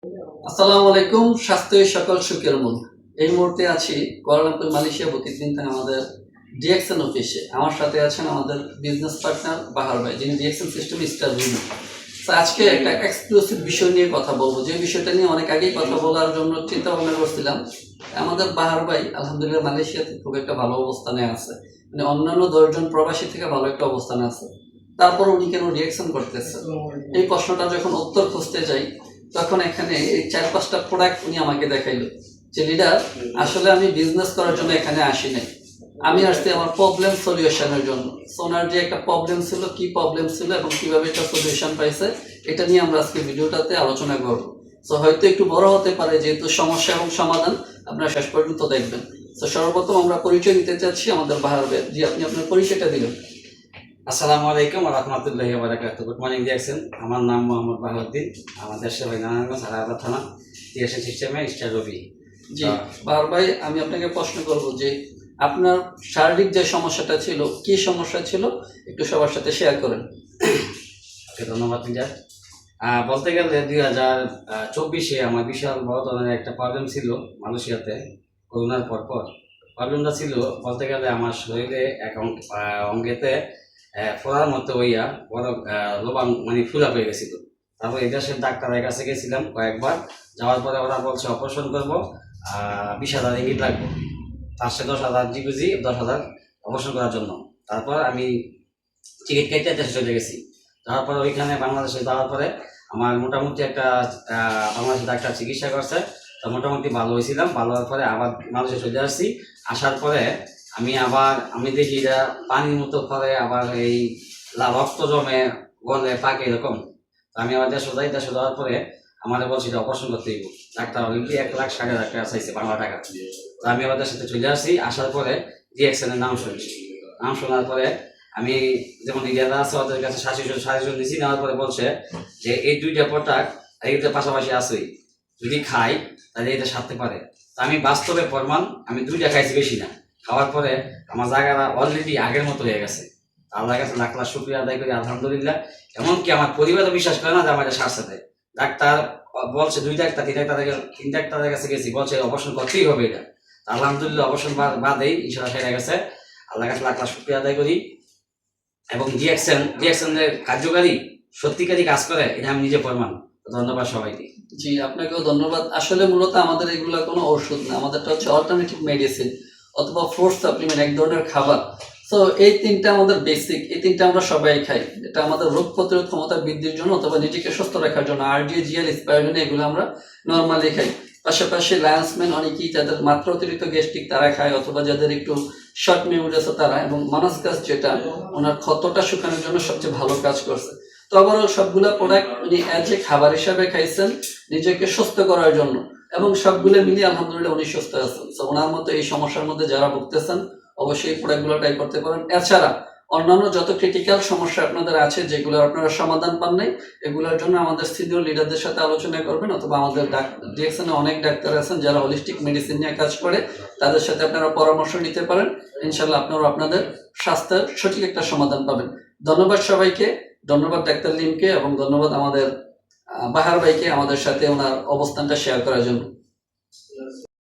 আসসালামু আলাইকুম। স্বাস্থ্যই সকল সুখের মূল। এই মুহূর্তে আছি কুয়ালালামপুর, মালয়েশিয়া বুকিত বিনতাং আমাদের ডিএক্সএন অফিসে। আমার সাথে আছেন আমাদের বিজনেস পার্টনার বাহার ভাই, যিনি ডিএক্সএন সিস্টেম স্টার রিভিউ। তো আজকে একটা এক্সক্লুসিভ বিষয় নিয়ে কথা বলবো, যে বিষয়টা নিয়ে অনেক আগেই কথা বলার জন্য চিন্তা ভাবনা করছিলাম। আমাদের বাহার ভাই আলহামদুলিল্লাহ মালয়েশিয়াতে খুব একটা ভালো অবস্থানে আছে, মানে অন্যান্য 10 জন প্রবাসী থেকে ভালো একটা অবস্থানে আছে। তারপর উনি কেন রিয়াকশন করতেছে, এই প্রশ্নটা যখন উত্তর খুঁজতে যাই, তখন এখানে এই 4-5টা প্রোডাক্ট উনি আমাকে দেখাইলো যে লিডার, আসলে আমি বিজনেস করার জন্য এখানে আসি নাই, আমি আসছি আমার প্রবলেম সলিউশনের জন্য। ওনার যে একটা প্রবলেম ছিল, কি প্রবলেম ছিল এবং কিভাবে এটা সলিউশন পাইছে, এটা নিয়ে আমরা আজকে ভিডিওটাতে আলোচনা করব। তো হয়তো একটু বড় হতে পারে, যেহেতু সমস্যা এবং সমাধান, আপনারা শেষ পর্যন্ত দেখবেন। তো সর্বপ্রথম আমরা পরিচয় দিতে চাচ্ছি আমাদের বাহার ভাই। জি, আপনি আপনার পরিচয়টা দিলেন। আসসালামু আলাইকুম ওয়া রাহমাতুল্লাহি ওয়া বারাকাতুহু। গুড মর্নিং ডিয়ারসেন, আমার নাম মোহাম্মদ বাহাউদ্দিন, আমাদের দেশের ভাই নারায়ণগঞ্জ হারাহারা থানা, ডিএসএন সিস্টেমে স্টার রবি। জি বাহার ভাই, আমি আপনাকে প্রশ্ন করব যে আপনার শারীরিক যে সমস্যাটা ছিল, কি সমস্যা ছিল, একটু সবার সাথে শেয়ার করেন। ওকে, ধন্যবাদ লিডার। বলতে গেলে 2024-এ আমার বিশাল বড় ধরনের একটা প্রবলেম ছিল মালয়েশিয়াতে, করোনার পরপর। প্রবলেমটা ছিল বলতে গেলে আমার শরীরে এক অঙ্গেতে ফোড়ার মতো হইয়া বড় লোবাং মানে ফুলা হয়ে গেছিল। তারপর এই দেশের ডাক্তারের কাছে গেছিলাম কয়েকবার, যাওয়ার পরে ওরা বলছে অপারেশন করবো, 20,000 রিঙ্গিত লাগবে। তার সাথে 10,000 জিগুজি, 10,000 অপারেশন করার জন্য। তারপর আমি টিকিট কেটে দেশে চলে গেছি। তারপরে ওইখানে বাংলাদেশে যাওয়ার পরে আমার মোটামুটি একটা বাংলাদেশে ডাক্তার চিকিৎসা করছে, তো মোটামুটি ভালো হয়েছিলাম। ভালো হওয়ার পরে আবার বাংলাদেশে চলে আসছি। আসার পরে আমি দেখি এটা পানির মতো করে, আবার এই রক্ত জমে গলে পাকে এরকম। আমি আবার দেশে যাই, দেশে যাওয়ার পরে আমাদের বলছি এটা অপারেশন করতে হইব। ডাক্তার অলরেডি 1,60,000 টাকা চাইছে, বাংলা টাকা। তো আমি আবার দেশের সাথে চলে আসছি। আসার পরে ডিএক্সএনের নাম শুনছি। নাম শোনার পরে আমি যেমন ইন্ডিয়ারা আছে ওদের কাছে সাজেশন দিছি। নেওয়ার পরে বলছে যে এই দুইটা প্রোডাক্ট এইটা পাশাপাশি আসেই, যদি খাই তাহলে এটা সারতে পারে। তা আমি বাস্তবে প্রমাণ, আমি 2টা খাইছি, বেশি না। খাওয়ার পরে আমার জায়গাটা অলরেডি আগের মতো হয়ে গেছে। আল্লাহর কাছে লাখ লাখ শুকরিয়া আদায় করি, আলহামদুলিল্লাহ। এমনকি আমার পরিবারও বিশ্বাস করে না যে আমার এটা সারছে। ডাক্তার বলছে 2 ডাক্তার 3 ডাক্তারের কাছে গেছি, বলছে অপারেশন করতেই হবে এটা। আলহামদুলিল্লাহ অপারেশন বাদেই ইনশাআল্লাহ সেরে গেছে। আল্লাহর কাছে লাখ লাখ শুকরিয়া আদায় করি। এবং ডিএক্সএনের কার্যকারী সত্যিকারই কাজ করে, এটা আমি নিজে প্রমাণ। ধন্যবাদ সবাইকে। জি, আপনাকেও ধন্যবাদ। আসলে মূলত আমাদের এগুলা কোনো ওষুধ না, আমাদেরটা হচ্ছে অল্টারনেটিভ মেডিসিন অথবা ফ্রুট সাপ্লিমেন্ট, এক ধরনের খাবার। তো এই 3টা আমাদের বেসিক, এই 3টা আমরা সবাই খাই। এটা আমাদের রোগ প্রতিরোধ ক্ষমতা বৃদ্ধির জন্য অথবা নিজেকে সুস্থ রাখার জন্য, আরডিএজিএল, স্পাইরুলিন, এগুলো আমরা নর্মালি খাই। পাশাপাশি লায়ন্সম্যান অনেকেই যাদের মাত্রা অতিরিক্ত গ্যাস্ট্রিক তারা খায়, অথবা যাদের একটু শর্ট মেমোরি আছে তারা, এবং মানাসকাস যেটা ওনার ক্ষতটা শুকানোর জন্য সবচেয়ে ভালো কাজ করছে। তো ওভারঅল সবগুলা প্রোডাক্ট উনি অ্যাজ এ খাবার হিসাবে খাইছেন নিজেকে সুস্থ করার জন্য, এবং সবগুলো মিলিয়ে আলহামদুলিল্লাহ উনি সুস্থ আছেন। তো ওনার মতো এই সমস্যার মধ্যে যারা ভুগতেছেন অবশ্যই এই প্রোডাক্টগুলো ট্রাই করতে পারেন। এছাড়া অন্যান্য যত ক্রিটিক্যাল সমস্যা আপনাদের আছে, যেগুলো আপনারা সমাধান পান নাই, এগুলোর জন্য আমাদের সিনিয়র লিডারদের সাথে আলোচনা করবেন, অথবা আমাদের ডিএক্সএনে অনেক ডাক্তার আছেন যারা হলিস্টিক মেডিসিন নিয়ে কাজ করে, তাদের সাথে আপনারা পরামর্শ নিতে পারেন। ইনশাল্লাহ আপনারা আপনাদের স্বাস্থ্যের সঠিক একটা সমাধান পাবেন। ধন্যবাদ সবাইকে, ধন্যবাদ ডাক্তার লিমকে, এবং ধন্যবাদ আমাদের বাহার ভাইকে আমাদের সাথে ওনার অবস্থানটা শেয়ার করার জন্য।